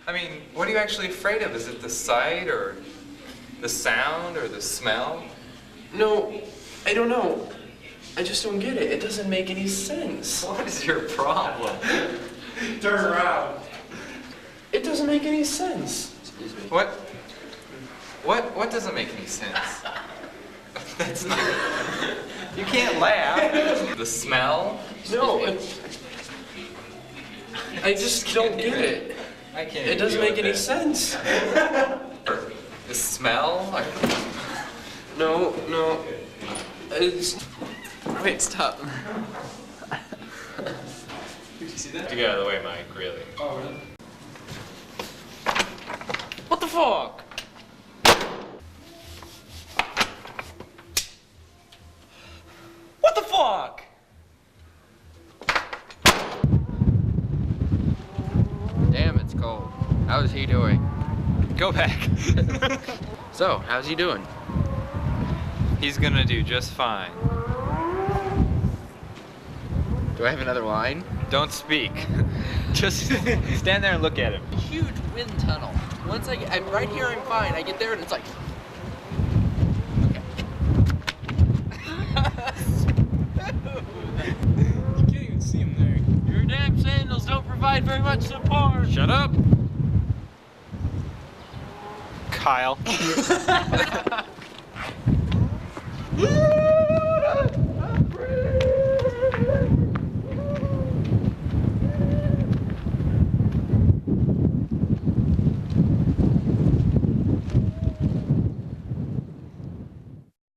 I mean, what are you actually afraid of? Is it the sight, or the sound, or the smell? No, I don't know. I just don't get it. It doesn't make any sense. What is your problem? Turn around. It doesn't make any sense. Excuse me. What doesn't make any sense? That's not... You can't laugh. The smell? No, I just don't get it. I can't It doesn't deal make with any it. sense. The smell? No, it's... Wait, stop. Did you see that? To get out of the way, Mike, really. Oh, really? What the fuck? What the fuck? Damn, it's cold. How is he doing? Go back. So, how's he doing? He's gonna do just fine. Do I have another line? Don't speak. Just stand there and look at him. Huge wind tunnel. Once I'm right here, I'm fine. I get there and it's like... You can't even see him there. Your damn sandals don't provide very much support. Shut up. Kyle.